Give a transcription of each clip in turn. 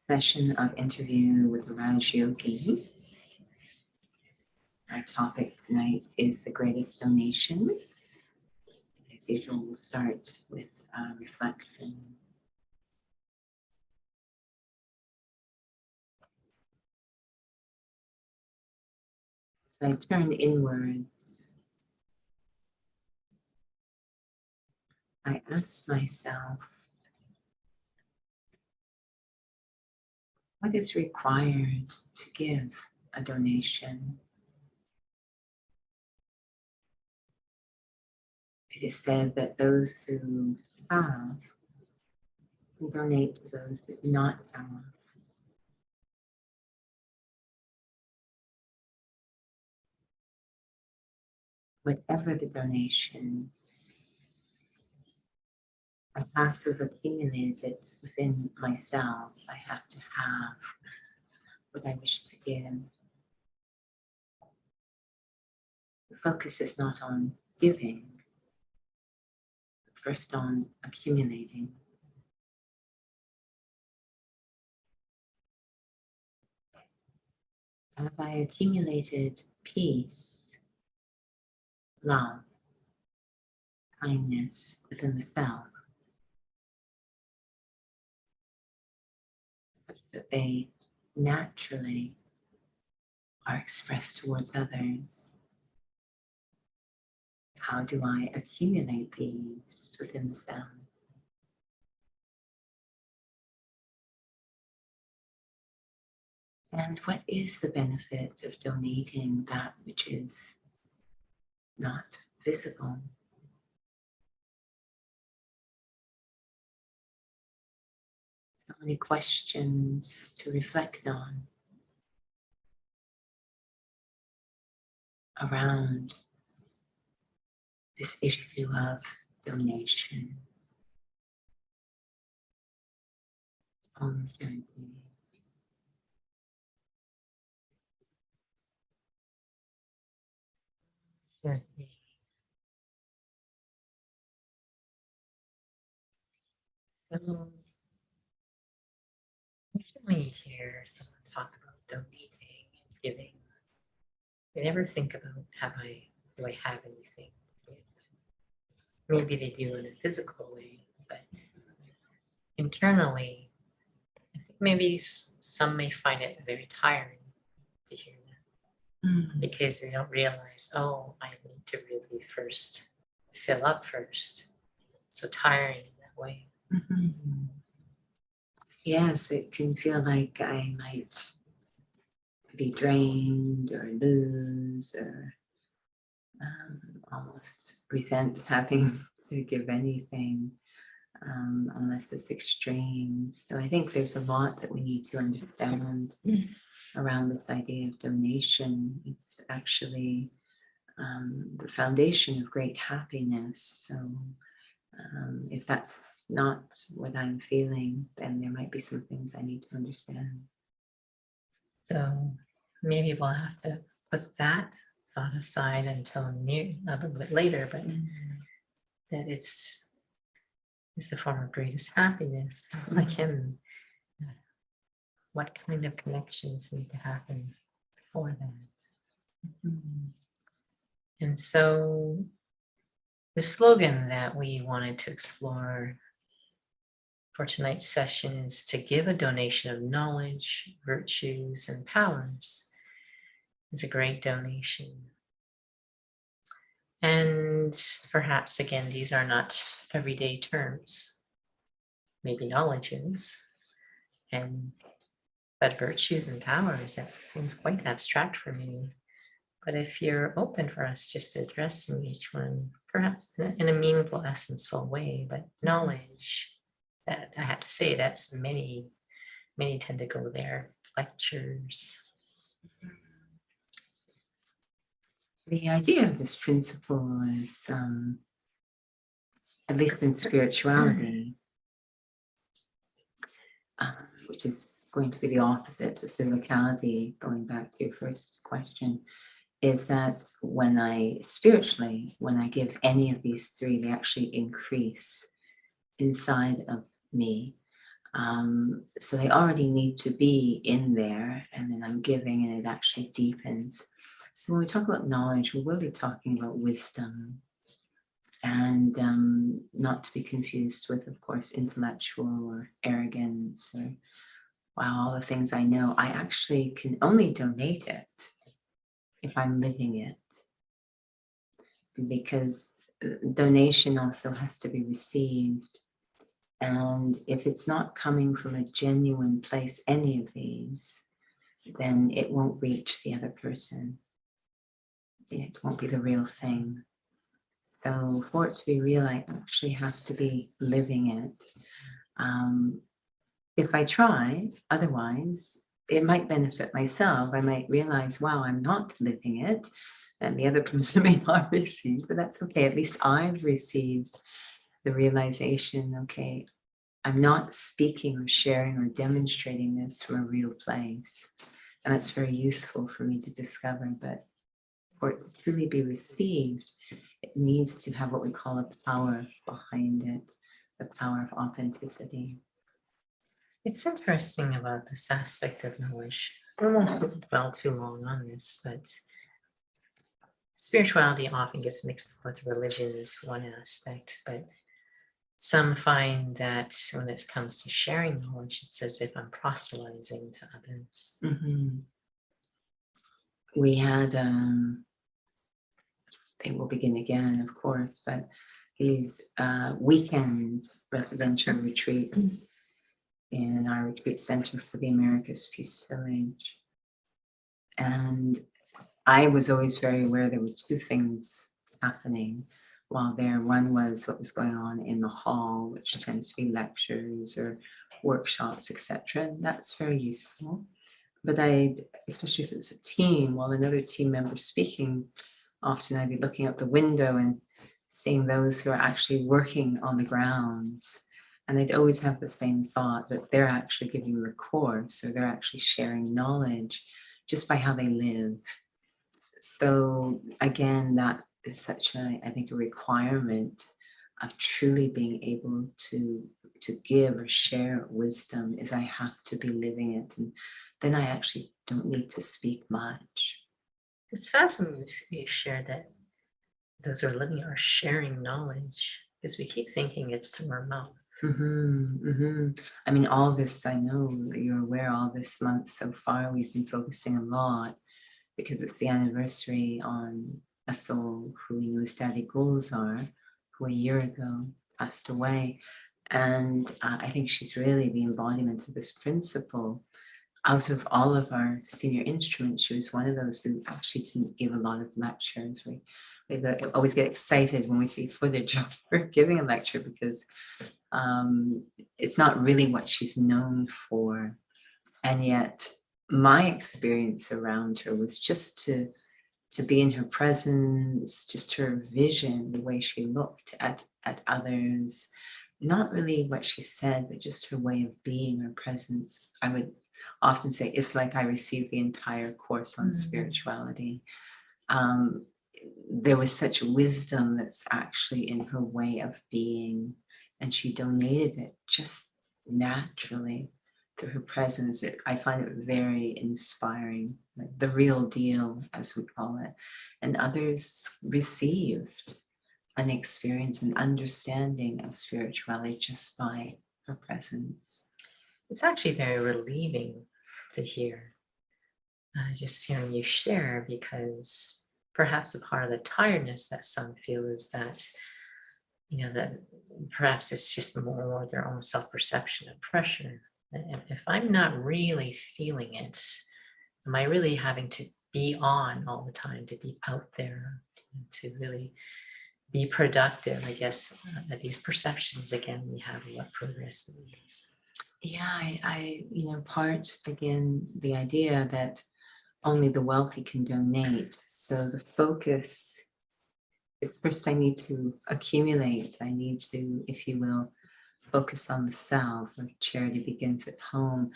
Session of interview with Raj Yogi. Our topic tonight is the greatest donation. As usual, we'll start with reflection. As I turn inwards, I ask myself, what is required to give a donation? It is said that those who have can donate to those who do not have. Whatever the donation, I have to have accumulated it within myself. I have to have what I wish to give. The focus is not on giving, but first on accumulating. Have I accumulated peace, love, kindness within the self, such that they naturally are expressed towards others? How do I accumulate these within the self? And what is the benefit of donating that which is not visible? So many questions to reflect on around this issue of donation. Om Shanti. Shanti. So, usually when you hear someone talk about donating and giving, they never think about, do I have anything to give? Maybe they do in a physical way, but internally, I think maybe some may find it very tiring to hear that, because they don't realize, oh, I need to really first fill up first. So tiring in that way. Mm-hmm. Yes, it can feel like I might be drained or lose or almost resent having to give anything unless it's extreme. So I think there's a lot that we need to understand around this idea of donation. It's actually the foundation of great happiness. So if that's not what I'm feeling, then there might be some things I need to understand. So maybe we'll have to put that thought aside until a little bit later, but that it's the form of greatest happiness. Like in what kind of connections need to happen for that. And so the slogan that we wanted to explore for tonight's session is to give a donation of knowledge, virtues, and powers. Is a great donation. And perhaps, again, these are not everyday terms. Maybe knowledge is, but virtues and powers, that seems quite abstract for me. But if you're open for us just addressing each one, perhaps in a meaningful, essential way, but knowledge, that I have to say, that's many tend to go there. Lectures. The idea of this principle is, at least in spirituality, which is going to be the opposite of physicality, going back to your first question, is that when I give any of these three, they actually increase inside of me. So they already need to be in there, and then I'm giving and it actually deepens. So when we talk about knowledge, we're really talking about wisdom, and not to be confused with, of course, intellectual or arrogance or, wow, all the things I know. I actually can only donate it if I'm living it, because donation also has to be received. And if it's not coming from a genuine place, any of these, then it won't reach the other person. It won't be the real thing. So for it to be real, I actually have to be living it. If I try, otherwise, it might benefit myself. I might realize, wow, I'm not living it, and the other person may not receive, but that's okay. At least I've received the realization, okay, I'm not speaking or sharing or demonstrating this from a real place. And that's very useful for me to discover. But for it to truly be received, it needs to have what we call a power behind it, the power of authenticity. It's interesting about this aspect of knowledge. I don't want to dwell too long on this, but spirituality often gets mixed up with religion as one aspect, but some find that when it comes to sharing knowledge, it's as if I'm proselytizing to others. Mm-hmm. We had, they will begin again, of course, but these weekend residential retreats in our retreat center for the Americas Peace Village. And I was always very aware there were two things happening while there. One was what was going on in the hall, which tends to be lectures or workshops, etc. And that's very useful. But especially if it's a team, while another team member's speaking, often I'd be looking out the window and seeing those who are actually working on the grounds. And I'd always have the same thought that they're actually giving the course, or they're actually sharing knowledge just by how they live. So again, that is such I think, a requirement of truly being able to give or share wisdom, is I have to be living it. And then I actually don't need to speak much. It's fascinating you share that those who are living are sharing knowledge, because we keep thinking it's through our mouth. Mm-hmm, mm-hmm. I mean, all this, I know that you're aware, all this month so far, we've been focusing a lot, because it's the anniversary on a soul who we know his daddy Gulzar, who a year ago passed away. And I think she's really the embodiment of this principle. Out of all of our senior instruments, she was one of those who actually didn't give a lot of lectures. We always get excited when we see footage of her giving a lecture, because it's not really what she's known for. And yet my experience around her was just to be in her presence, just her vision, the way she looked at others, not really what she said, but just her way of being, her presence. I would often say it's like I received the entire course on spirituality. there was such wisdom that's actually in her way of being, and she donated it just naturally through her presence. I find it very inspiring, like the real deal, as we call it. And others received an experience and understanding of spirituality just by her presence. It's actually very relieving to hear. Just hearing you share, because perhaps a part of the tiredness that some feel is that, that perhaps it's just more their own self-perception and pressure. And if I'm not really feeling it, am I really having to be on all the time, to be out there, to really be productive? I guess these perceptions again we have of what progress is. Yeah, I part again the idea that only the wealthy can donate. So the focus is first I need to accumulate. I need to, if you will, focus on the self, or charity begins at home.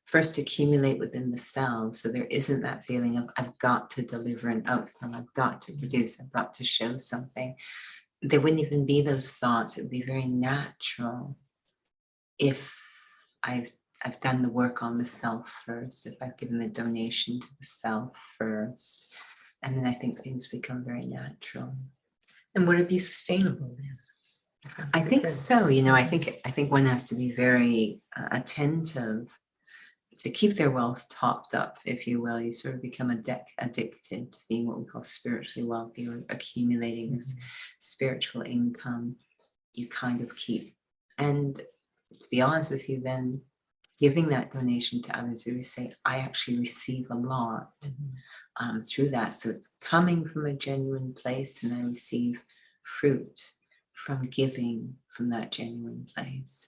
First accumulate within the self, so there isn't that feeling of I've got to deliver an outcome, I've got to produce, I've got to show something. There wouldn't even be those thoughts. It would be very natural if I've done the work on the self first, if I've given the donation to the self first, and then I think things become very natural. And would it be sustainable then? I think so. I think one has to be very attentive to keep their wealth topped up, if you will. You sort of become addicted to being what we call spiritually wealthy, or accumulating this spiritual income. You kind of keep, and to be honest with you, then giving that donation to others, we say, I actually receive a lot through that. So it's coming from a genuine place, and I receive fruit from giving from that genuine place.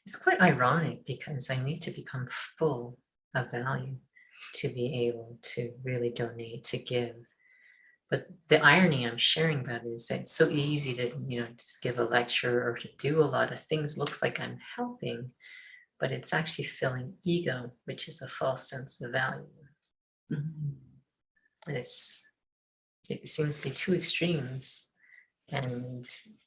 It's quite ironic, because I need to become full of value to be able to really donate, to give. But the irony I'm sharing about is that it's so easy to, just give a lecture or to do a lot of things. Looks like I'm helping, but it's actually filling ego, which is a false sense of value. And it seems to be two extremes. And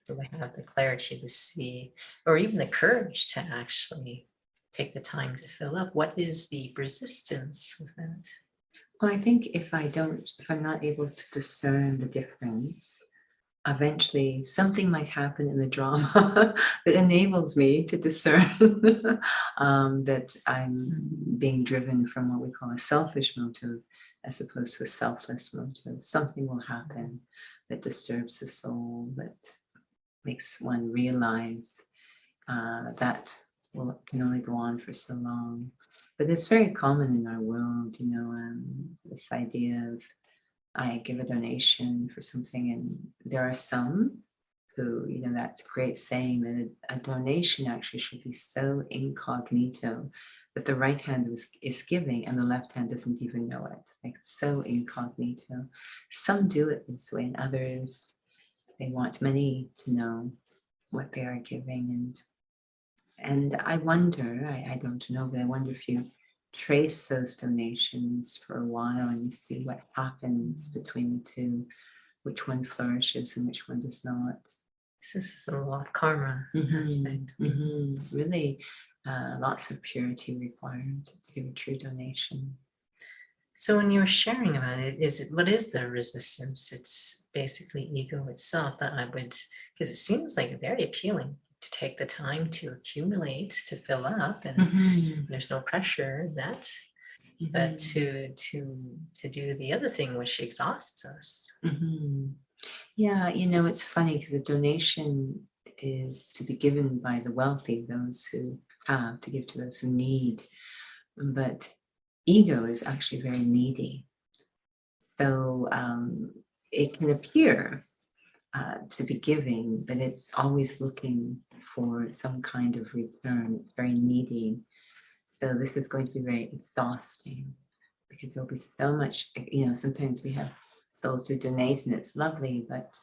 do I have the clarity to see, or even the courage to actually take the time to fill up? What is the resistance with that? Well, I think if I'm not able to discern the difference, eventually something might happen in the drama that enables me to discern that I'm being driven from what we call a selfish motive, as opposed to a selfless motive. Something will happen that disturbs the soul, that makes one realize that can only go on for so long. But it's very common in our world, this idea of I give a donation for something, and there are some who, that's a great saying, that a donation actually should be so incognito that the right hand is giving and the left hand doesn't even know it, like so incognito. Some do it this way, and others, they want many to know what they are giving. And I wonder, I don't know, but I wonder if you trace those donations for a while and you see what happens between the two, which one flourishes and which one does not. So this is the law of karma aspect. Really, lots of purity required to give a true donation. So when you were sharing about it, what is the resistance? It's basically ego itself that because it seems like very appealing to take the time to accumulate, to fill up, and there's no pressure that, but to do the other thing, which exhausts us. Yeah, it's funny, because a donation is to be given by the wealthy, those who have, to give to those who need. But ego is actually very needy. So it can appear to be giving, but it's always looking for some kind of return. It's very needy. So this is going to be very exhausting, because there'll be so much, sometimes we have souls who donate and it's lovely, but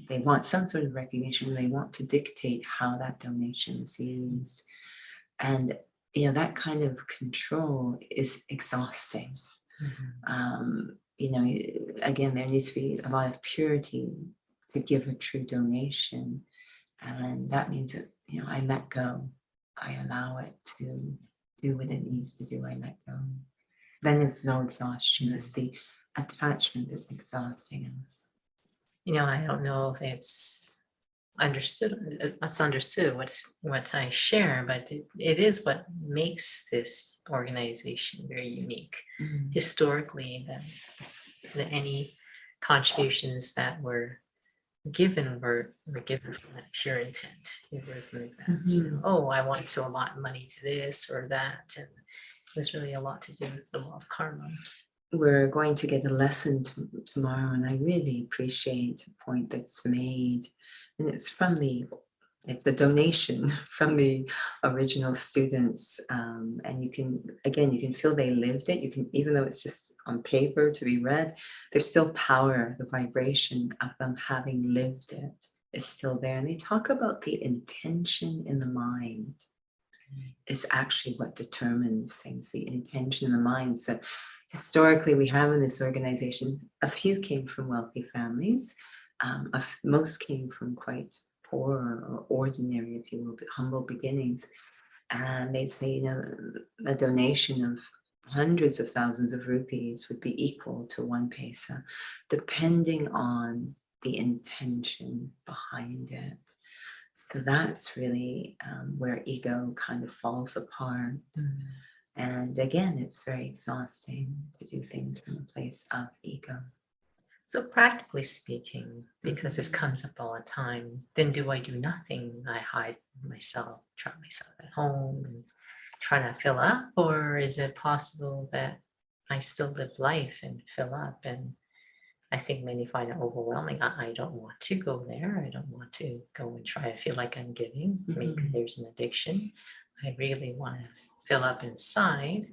they want some sort of recognition. They want to dictate how that donation is used. And, that kind of control is exhausting. again, there needs to be a lot of purity to give a true donation. And that means that, I let go. I allow it to do what it needs to do. I let go. Then there's no exhaustion. It's the attachment that's exhausting us. I don't know if it's understood what I share, but it is what makes this organization very unique. Historically, that any contributions that were given were given from that pure intent. It wasn't that, I want to allot money to this or that. And it was really a lot to do with the law of karma. We're going to get a lesson tomorrow, and I really appreciate the point that's made. And it's a donation from the original students. And you can feel they lived it. You can, even though it's just on paper to be read, there's still power, the vibration of them having lived it is still there. And they talk about the intention in the mind is actually what determines things, the intention in the mind. So historically, we have in this organization, a few came from wealthy families. Most came from quite poor or ordinary, if you will, humble beginnings. And they'd say, a donation of hundreds of thousands of rupees would be equal to 1 paisa, depending on the intention behind it. So that's really where ego kind of falls apart. And again, it's very exhausting to do things from a place of ego. So practically speaking, because this comes up all the time, then do I do nothing? I hide myself, trap myself at home and try to fill up? Or is it possible that I still live life and fill up? And I think many find it overwhelming. I don't want to go there. I don't want to go and try to feel like I'm giving. Maybe there's an addiction. I really want to fill up inside.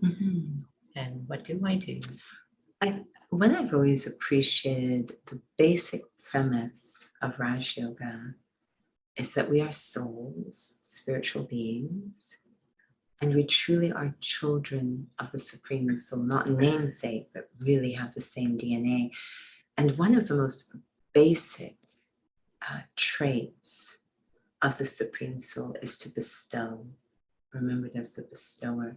And what do I do? What I've always appreciated, the basic premise of Raj Yoga is that we are souls, spiritual beings, and we truly are children of the Supreme Soul, not namesake, but really have the same DNA. And one of the most basic traits of the Supreme Soul is to bestow, remembered as the bestower.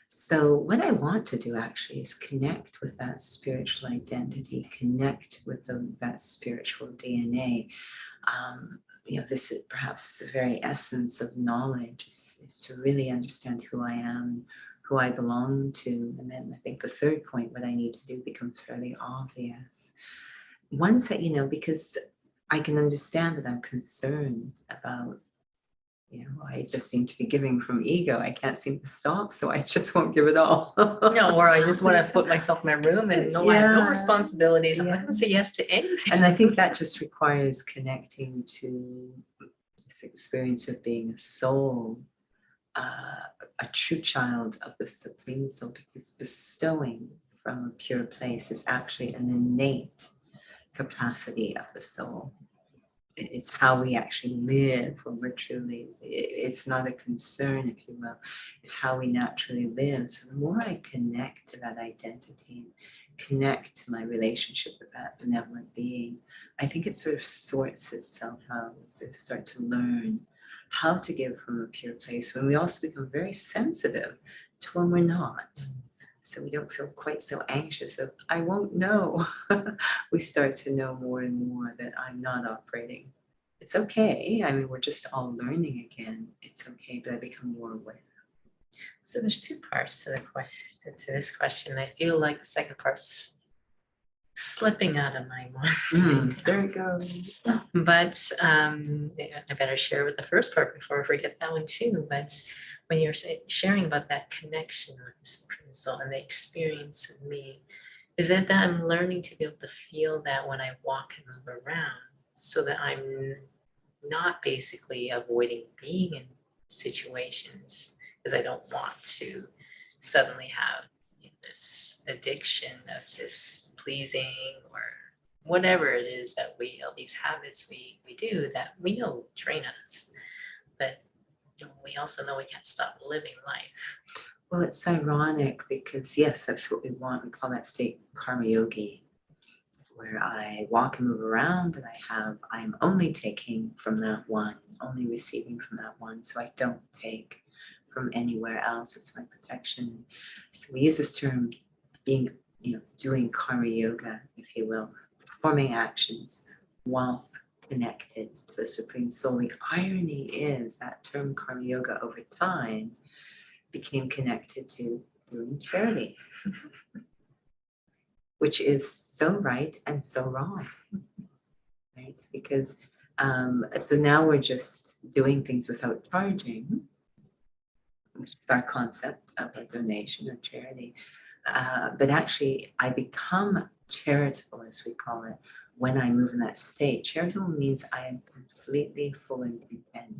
So what I want to do actually is connect with that spiritual identity, connect with that spiritual DNA. This is perhaps the very essence of knowledge is to really understand who I am, who I belong to. And then I think the third point, what I need to do becomes fairly obvious. One thing, because I can understand that I'm concerned about, I just seem to be giving from ego. I can't seem to stop, so I just won't give it all. No, or I just want to put myself in my room and I have no responsibilities. I'm not going to say yes to anything. And I think that just requires connecting to this experience of being a soul, a true child of the Supreme Soul, because bestowing from a pure place is actually an innate capacity of the soul. It's how we actually live when we're truly, it's not a concern, if you will, it's how we naturally live. So the more I connect to that identity, connect to my relationship with that benevolent being, I think it sort of sorts itself out. Sort of start to learn how to give from a pure place, when we also become very sensitive to when we're not. So we don't feel quite so anxious of, I won't know. We start to know more and more that I'm not operating. It's okay. I mean, we're just all learning again. It's okay, but I become more aware. So there's two parts to the question, to this question. I feel like the second part's slipping out of my mind. There it goes. But I better share with the first part before I forget that one too. But when you're sharing about that connection with the Supreme Soul and the experience of me, is it that I'm learning to be able to feel that when I walk and move around, so that I'm not basically avoiding being in situations because I don't want to suddenly have this addiction of just pleasing or whatever it is that all these habits we do that we know drain us, but we also know we can't stop living life. Well, it's ironic because yes, that's what we want. We call that state karma yogi. where I walk and move around, and I'm only taking from that one, only receiving from that one, so I don't take from anywhere else. It's my protection. So we use this term being, doing karma yoga, if you will, performing actions whilst connected to the Supreme Soul. The irony is that term karma yoga over time became connected to doing charity, which is so right and so wrong, right? Because so now we're just doing things without charging, which is our concept of a donation or charity. But actually, I become charitable, as we call it, when I move in that state. Charitable means I am completely full and content.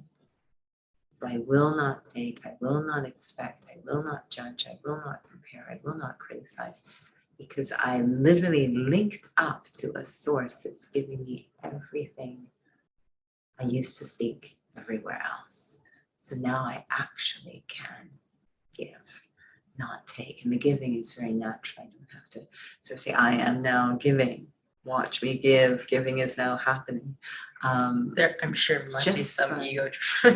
So I will not take, I will not expect, I will not judge, I will not compare, I will not criticize, because I'm literally linked up to a source that's giving me everything I used to seek everywhere else. So now I actually can give, not take. And the giving is very natural. I don't have to sort of say, I am now giving. Watch me give. Giving is now happening. There, I'm sure must be just some by- ego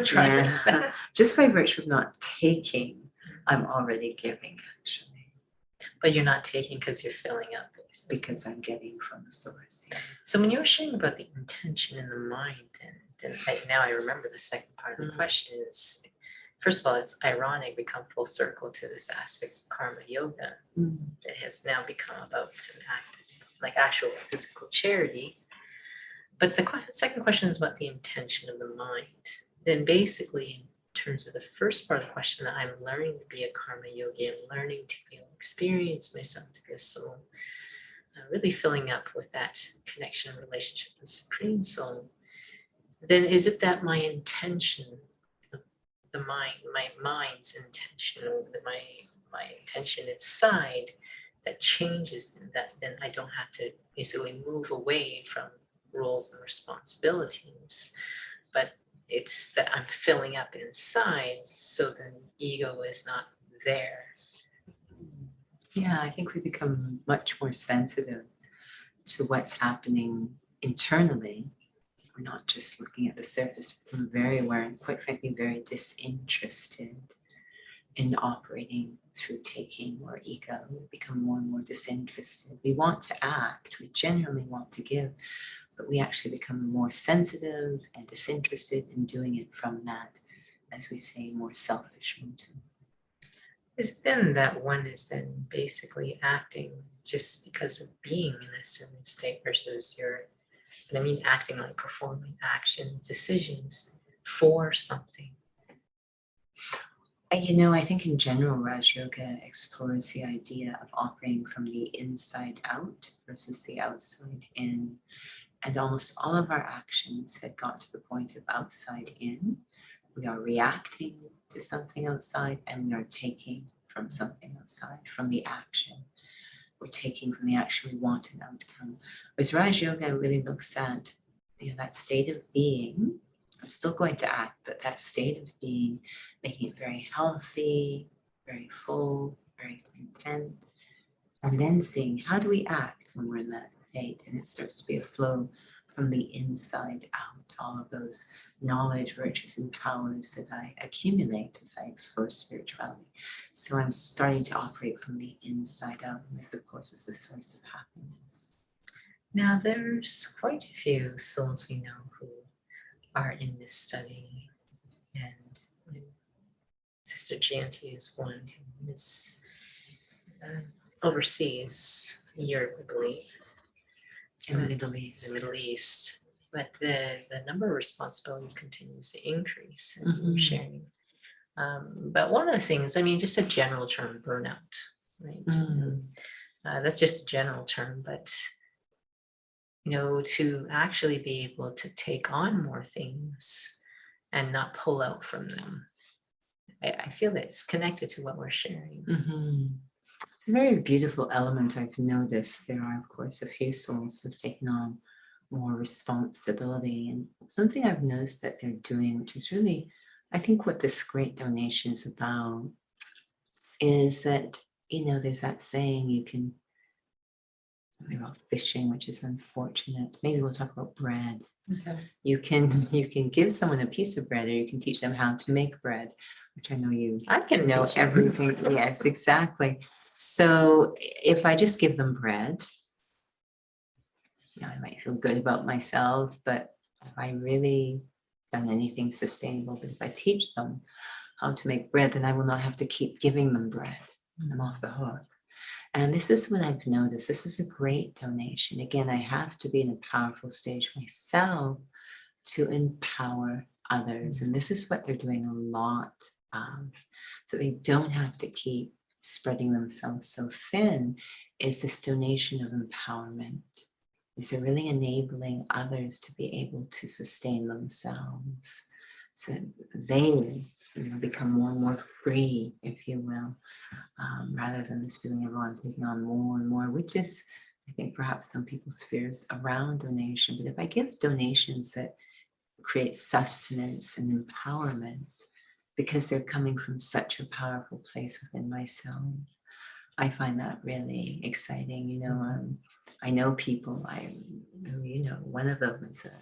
driving Yeah. that. Just by virtue of not taking, I'm already giving, actually, But you're not taking because you're filling up. Basically. because I'm getting from the source. Yeah. So when you were sharing about the intention in the mind, then now I remember the second part of the question is, first of all, it's ironic we come full circle to this aspect of karma yoga. It has now become about an act like actual physical charity. But the second question is about the intention of the mind. Then basically, in terms of the first part of the question, that I'm learning to be a karma yogi, I'm learning to be able to experience myself to be a soul, really filling up with that connection and relationship with the Supreme Soul. Then is it that my intention, the mind, my mind's intention, or my intention inside that changes, that then I don't have to basically move away from roles and responsibilities, but it's that I'm filling up inside, so then ego is not there. Yeah, I think we become much more sensitive to what's happening internally. We're not just looking at the surface, we're very aware and quite frankly very disinterested in operating through taking or ego. We become more and more disinterested. We want to act, we genuinely want to give, but we actually become more sensitive and disinterested in doing it from that, as we say, more selfish motive. Is it then that one is then basically acting just because of being in a certain state versus and I mean acting like performing actions, decisions for something? I think in general, Raj Yoga explores the idea of operating from the inside out versus the outside in. And almost all of our actions had got to the point of outside in. We are reacting to something outside and we are taking from something outside, from the action. We're taking from the action, we want an outcome. Whereas Raj Yoga really looks at that state of being. I'm still going to act, but that state of being, making it very healthy, very full, very content, and then seeing how do we act when we're in that state, and it starts to be a flow from the inside out, all of those knowledge, virtues, and powers that I accumulate as I explore spirituality. So I'm starting to operate from the inside out, and this, of course, is the source of happiness. Now, there's quite a few souls we know who are in this study, and Sister Gianti is one who is overseas, Europe, I believe. In the Middle East. The Middle East. But the number of responsibilities continues to increase, as you were sharing. But one of the things, I mean, just a general term, burnout, right? That's just a general term, but to actually be able to take on more things and not pull out from them. I feel that it's connected to what we're sharing. It's a very beautiful element I've noticed. There are, of course, a few souls who've taken on more responsibility. And something I've noticed that they're doing, which is really, I think what this great donation is about, is that, there's that saying, you can something about fishing, which is unfortunate. Maybe we'll talk about bread. Okay. You can give someone a piece of bread, or you can teach them how to make bread, which I know you I can know teach you. everything. Yes, exactly. So if I just give them bread, I might feel good about myself, but have I really done anything sustainable? But if I teach them how to make bread, then I will not have to keep giving them bread. I'm off the hook. And this is what I've noticed. This is a great donation. Again, I have to be in a powerful stage myself to empower others. And this is what they're doing a lot of. So they don't have to keep spreading themselves so thin, is this donation of empowerment. Is they're really enabling others to be able to sustain themselves, so that they become more and more free, if you will, rather than this feeling of, oh, I'm taking on more and more, which is, I think, perhaps some people's fears around donation. But if I give donations that create sustenance and empowerment, because they're coming from such a powerful place within myself, I find that really exciting. I know people, one of them is a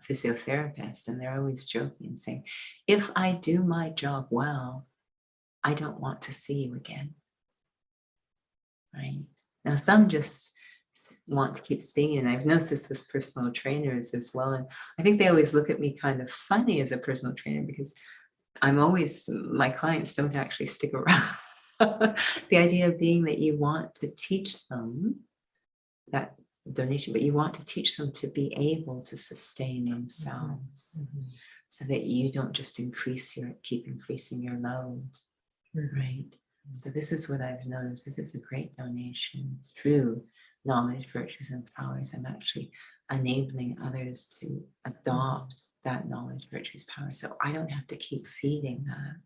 physiotherapist, and they're always joking and saying, if I do my job well, I don't want to see you again. Right? Now, some just want to keep seeing, and I've noticed this with personal trainers as well. And I think they always look at me kind of funny as a personal trainer, because my clients don't actually stick around. The idea being that you want to teach them that donation, but you want to teach them to be able to sustain themselves, so that you don't just keep increasing your load, right? So this is what I've noticed. This is a great donation through knowledge, virtues, and powers. I'm actually enabling others to adopt that knowledge, virtues, power. So I don't have to keep feeding that.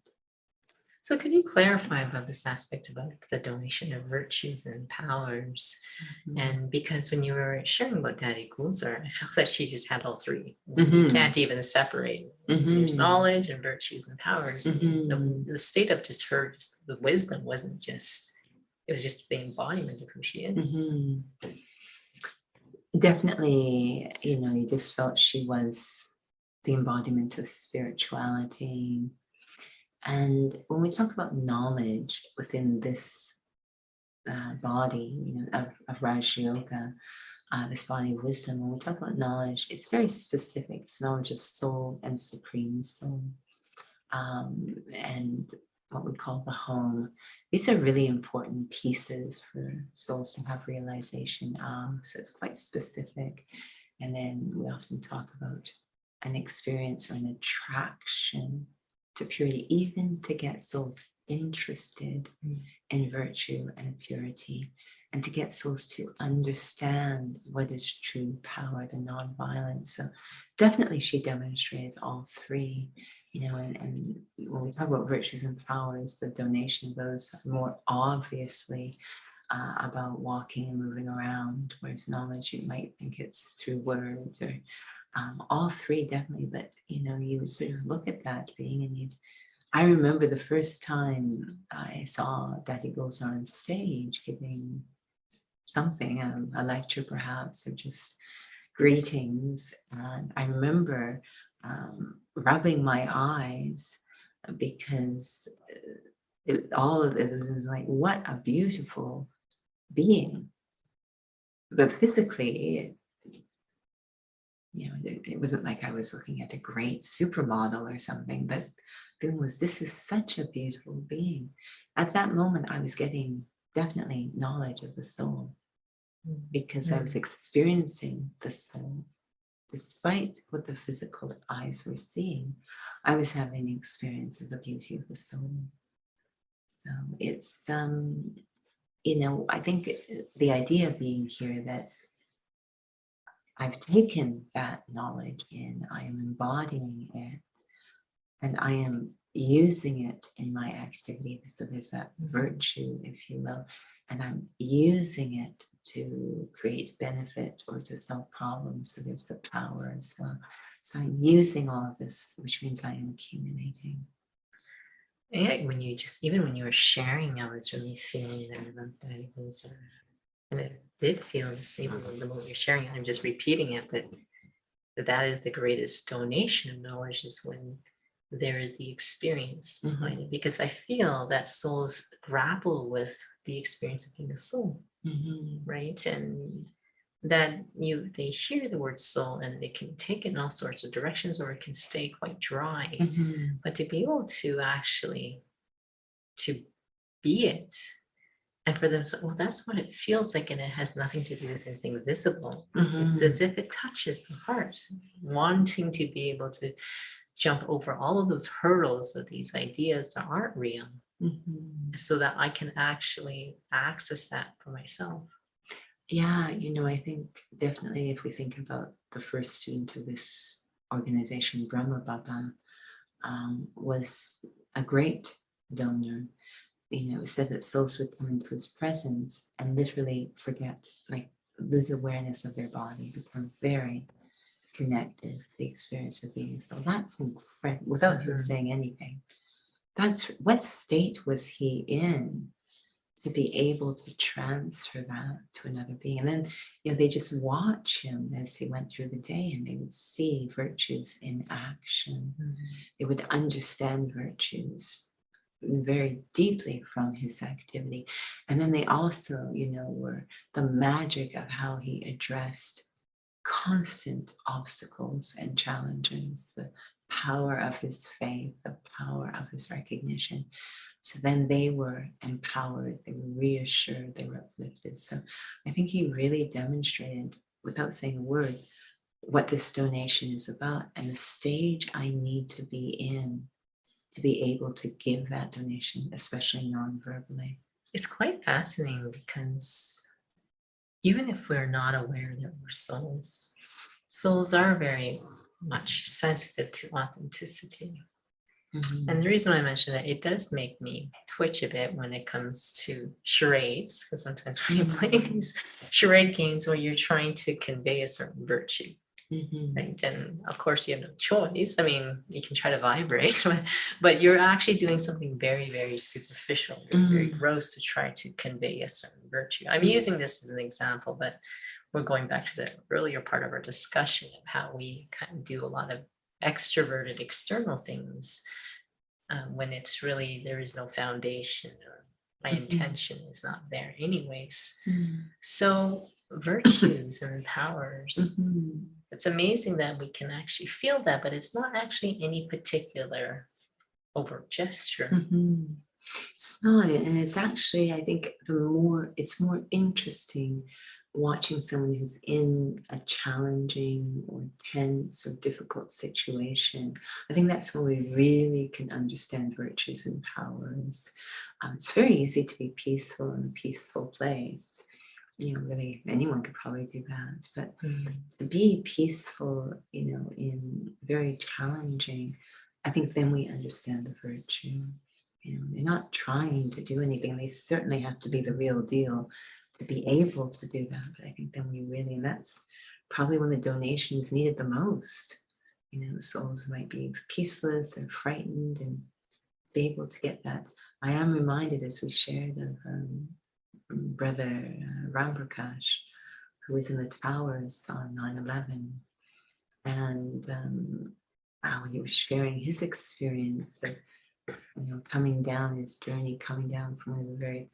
So could you clarify about this aspect about the donation of virtues and powers? And because when you were sharing about Daddy Gulzar, I felt that she just had all three. You can't even separate. There's knowledge and virtues and powers. The state of just the wisdom wasn't just, it was just the embodiment of who she is. Definitely, you just felt she was the embodiment of spirituality. And when we talk about knowledge within this body, of Raj Yoga, this body of wisdom, when we talk about knowledge, it's very specific. It's knowledge of soul and supreme soul, and what we call the home. These are really important pieces for souls to have realization of. So it's quite specific. And then we often talk about an experience or an attraction to purity, even to get souls interested in virtue and purity, and to get souls to understand what is true power, the non-violence. So definitely she demonstrated all three, and when we talk about virtues and powers, the donation of those are more obviously about walking and moving around, whereas knowledge, you might think it's through words, or all three definitely. But you would sort of look at that being, and I remember the first time I saw Daddy Gulzar on stage giving something, a lecture perhaps, or just greetings. And I remember rubbing my eyes, because all of it was like, what a beautiful being. But physically, it wasn't like I was looking at a great supermodel or something, but the feeling was, this is such a beautiful being. At that moment, I was getting definitely knowledge of the soul, because I was experiencing the soul. Despite what the physical eyes were seeing, I was having the experience of the beauty of the soul. So it's, I think the idea being here that I've taken that knowledge in, I am embodying it, and I am using it in my activity. So there's that virtue, if you will, and I'm using it to create benefit or to solve problems. So there's the power as well. So I'm using all of this, which means I am accumulating. Yeah, even when you were sharing, I was really feeling that about Daddy Gulzar. And it did feel the same the moment you're sharing it. I'm just repeating it, but that is the greatest donation of knowledge is when there is the experience behind it. Because I feel that souls grapple with the experience of being a soul, right? And that they hear the word soul and they can take it in all sorts of directions, or it can stay quite dry. But to be able to actually to be it, and for them, so well, that's what it feels like, and it has nothing to do with anything visible. It's as if it touches the heart, wanting to be able to jump over all of those hurdles of these ideas that aren't real, so that I can actually access that for myself. Yeah, I think definitely if we think about the first student of this organization, Brahma Baba, was a great donor. It was said that souls would come into his presence and literally forget, like lose awareness of their body, become very connected to the experience of being a soul. That's incredible, without him saying anything. That's what state was he in to be able to transfer that to another being? And then, they just watch him as he went through the day, and they would see virtues in action. They would understand virtues very deeply from his activity. And then they also, were the magic of how he addressed constant obstacles and challenges, the power of his faith, the power of his recognition. So then they were empowered, they were reassured, they were uplifted. So I think he really demonstrated, without saying a word, what this donation is about and the stage I need to be in to be able to give that donation, especially non-verbally. It's quite fascinating because even if we're not aware that we're souls, souls are very much sensitive to authenticity. And the reason why I mention that, it does make me twitch a bit when it comes to charades, because sometimes when you play these charade games where you're trying to convey a certain virtue, right? And of course you have no choice. I mean, you can try to vibrate, but you're actually doing something very, very superficial, very gross to try to convey a certain virtue. I'm using this as an example, but we're going back to the earlier part of our discussion of how we kind of do a lot of extroverted external things when it's really, there is no foundation, or my intention is not there anyways. So virtues and powers, it's amazing that we can actually feel that, but it's not actually any particular overt gesture. It's not, and it's actually, I think it's more interesting watching someone who's in a challenging or tense or difficult situation. I think that's when we really can understand virtues and powers. It's very easy to be peaceful in a peaceful place. Really anyone could probably do that, but to be peaceful, in very challenging, I think then we understand the virtue. They're not trying to do anything. They certainly have to be the real deal to be able to do that. But I think then we really, and that's probably when the donation is needed the most. Souls might be peaceless or frightened, and be able to get that. I am reminded, as we shared, of Brother Ramprakash, who was in the towers on 9/11, and how he was sharing his experience of coming down his journey, coming down from one of the very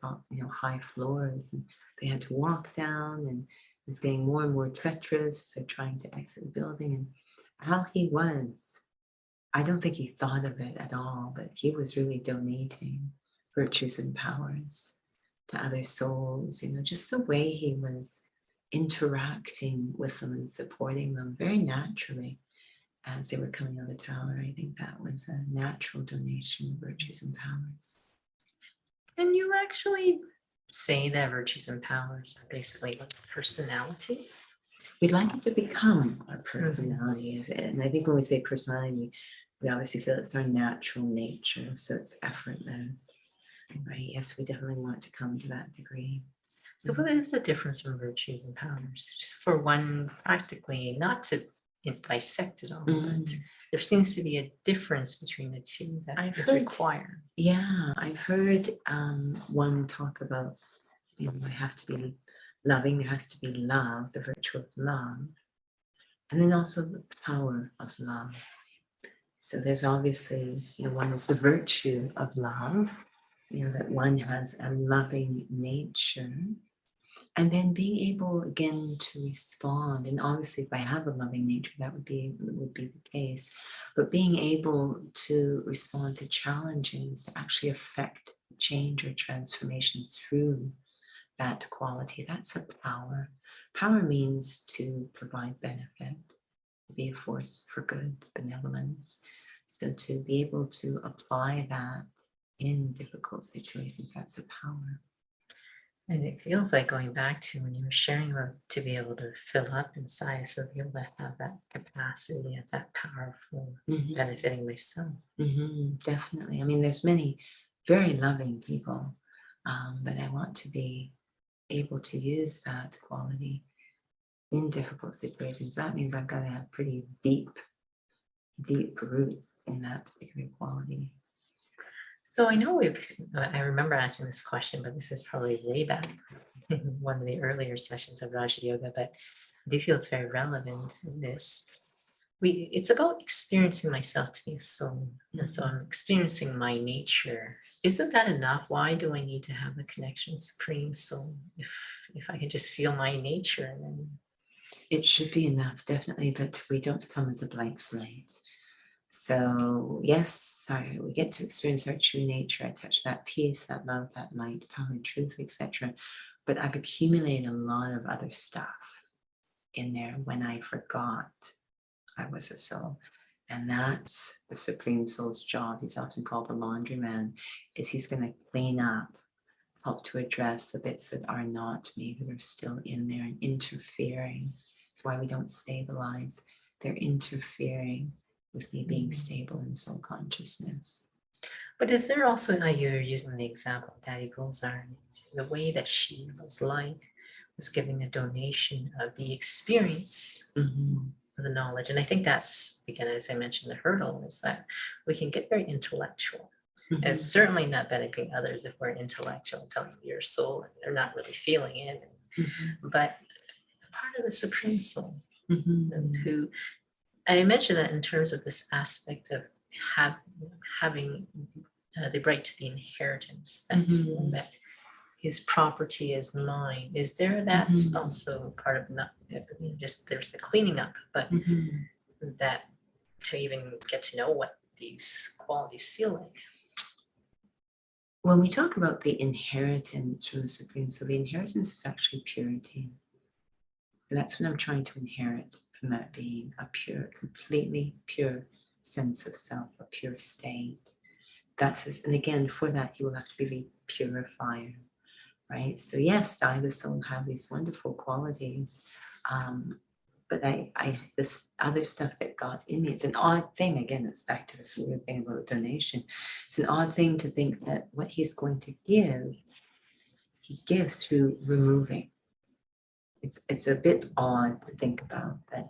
high floors, and they had to walk down, and it was getting more and more treacherous as they're trying to exit the building, and how he was. I don't think he thought of it at all, but he was really donating virtues and powers to other souls, just the way he was interacting with them and supporting them very naturally as they were coming out of the tower. I think that was a natural donation of virtues and powers. Can you actually say that virtues and powers are basically like personality? We'd like it to become our personality, and I think when we say personality, we obviously feel it's our natural nature, so it's effortless, right? Yes, we definitely want to come to that degree. So what is the difference from virtues and powers? Just for one, practically, not to dissect it all, but there seems to be a difference between the two that is required. Yeah, I've heard one talk about, I have to be loving, there has to be love, the virtue of love, and then also the power of love. So there's obviously, one is the virtue of love, that one has a loving nature, and then being able again to respond. And obviously, if I have a loving nature, that would be the case. But being able to respond to challenges to actually affect change or transformation through that quality, that's a power. Power means to provide benefit, to be a force for good, benevolence. So to be able to apply that in difficult situations, that's a power. And it feels like going back to when you were sharing about to be able to fill up inside, so be able to have that capacity and that powerful benefiting myself. Definitely. I mean, there's many very loving people, but I want to be able to use that quality in difficult situations. That means I've got to have pretty deep roots in that particular quality. So I know I remember asking this question, but this is probably way back in one of the earlier sessions of Raja Yoga, but I do feel it's very relevant in this. It's about experiencing myself to be a soul. And so I'm experiencing my nature. Isn't that enough? Why do I need to have a connection with Supreme Soul? If I can just feel my nature, then it should be enough, definitely, but we don't come as a blank slate. So yes, sorry, we get to experience our true nature. I touch that peace, that love, that light, power, truth, etc. But I've accumulated a lot of other stuff in there when I forgot I was a soul. And that's the Supreme Soul's job. He's often called the laundryman, is he's going to clean up, help to address the bits that are not me, that are still in there and interfering. That's why we don't stabilize. They're interfering with me being stable in soul consciousness. But is there also, you're using the example of Daddy Gulzar, the way that she was giving a donation of the experience of the knowledge. And I think that's, again, as I mentioned, the hurdle is that we can get very intellectual. And it's certainly not benefiting others if we're intellectual, telling your soul and they're not really feeling it. But part of the Supreme Soul, who I mentioned that in terms of this aspect of having the right to the inheritance, that his property is mine. Is there that also part of not just there's the cleaning up, but that to even get to know what these qualities feel like? When we talk about the inheritance from the Supreme Soul, the inheritance is actually purity. So that's what I'm trying to inherit from that being, a pure, completely pure sense of self, a pure state. That's his, and again, for that, he will have to be the purifier, right? So yes, I, the soul, have these wonderful qualities, but I this other stuff that got in me, it's an odd thing. Again, it's back to this weird thing about donation. It's an odd thing to think that what he's going to give, he gives through removing. It's a bit odd to think about that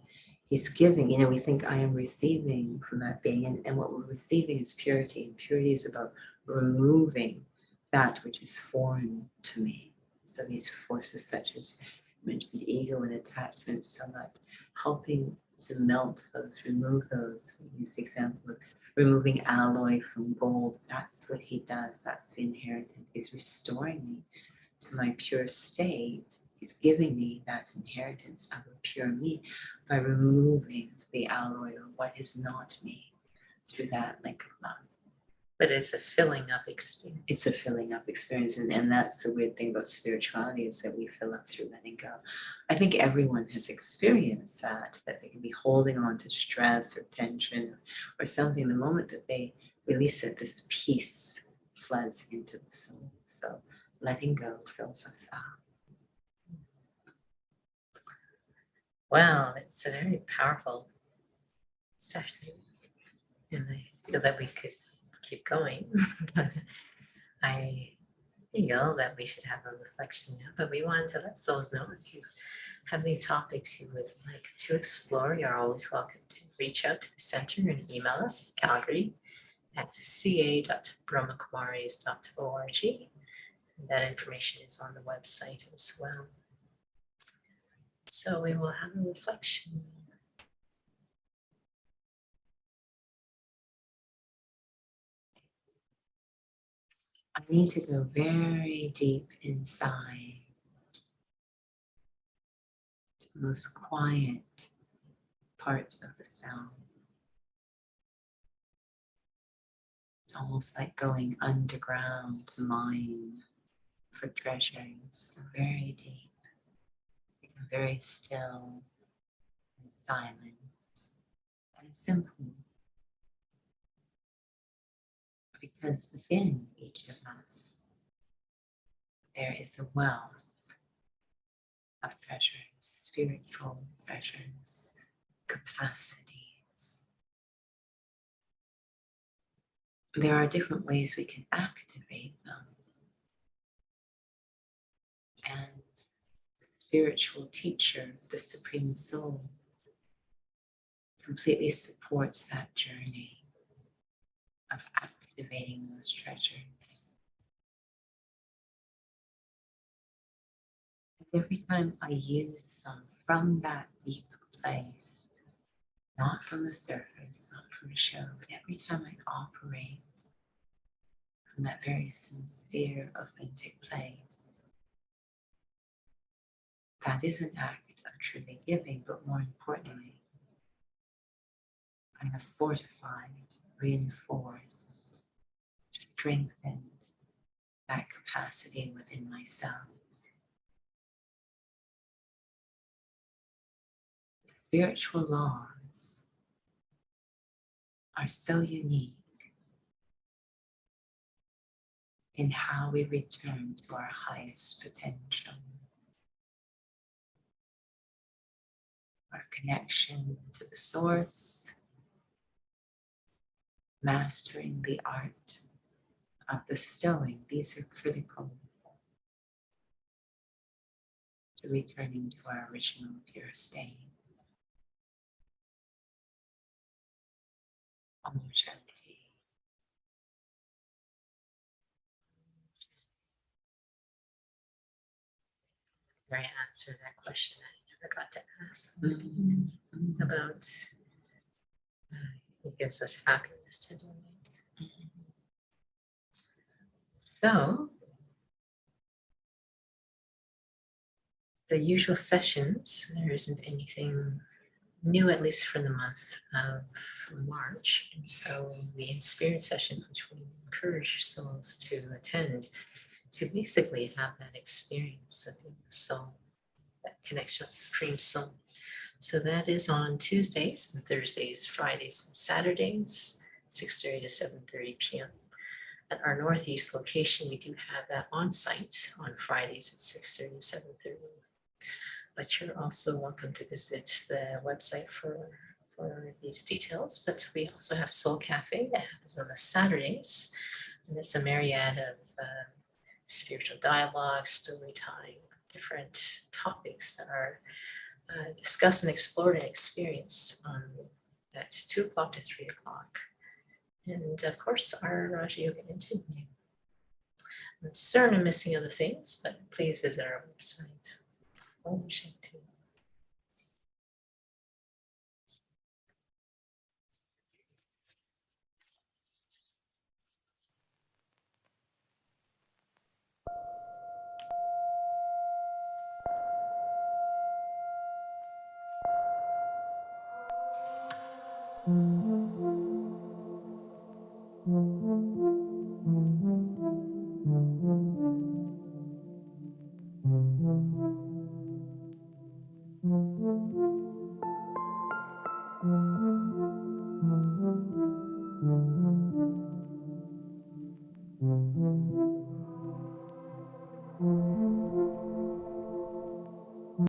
he's giving. We think I am receiving from that being, and what we're receiving is purity. And purity is about removing that which is foreign to me. So these forces such as mentioned ego and attachment, so that helping to melt those, remove those. Use the example of removing alloy from gold. That's what he does. That's the inheritance. He's restoring me to my pure state. He's giving me that inheritance of a pure me by removing the alloy or what is not me through that link of love. But it's a filling up experience. It's a filling up experience. And that's the weird thing about spirituality, is that we fill up through letting go. I think everyone has experienced that they can be holding on to stress or tension or something. The moment that they release it, this peace floods into the soul. So letting go fills us up. Well, it's a very powerful session, and I feel that we could keep going. But I feel that we should have a reflection now. But we wanted to let souls know, if you have any topics you would like to explore, you're always welcome to reach out to the center and email us at calgary@ca.brahmakumaris.org. That information is on the website as well. So we will have a reflection. I need to go very deep inside, to the most quiet part of the sound. It's almost like going underground to mine for treasures. So very deep, become very still and silent and simple. Because within each of us, there is a wealth of treasures, spiritual treasures, capacities. There are different ways we can activate them. And the spiritual teacher, the Supreme Soul, completely supports that journey of activating those treasures. And every time I use them from that deep place, not from the surface, not from a show, but every time I operate from that very sincere, authentic place, that is an act of truly giving, but more importantly, I have fortified, reinforced, strengthened that capacity within myself. The spiritual laws are so unique in how we return to our highest potential, our connection to the source, mastering the art of bestowing. These are critical to returning to our original pure state. Om Shanti. Where I answer that question I never got to ask Mm-hmm. about it gives us happiness to donate. So the usual sessions, there isn't anything new, at least for the month of March. And so the Inspired sessions, which we encourage souls to attend, to basically have that experience of being the soul, that connection with Supreme Soul. So that is on Tuesdays and Thursdays, Fridays and Saturdays, 6:30 to 7:30 p.m. At our Northeast location, we do have that on site on Fridays at 6:30 to 7:30. But you're also welcome to visit the website for these details. But we also have Soul Cafe that happens on the Saturdays. And it's a myriad of spiritual dialogue, story time, different topics that are discussed and explored and experienced at 2 o'clock to 3 o'clock. And of course, our Raja Yoga interview. I'm certain I'm missing other things, but please visit our website. Om Shanti. Mm-hmm.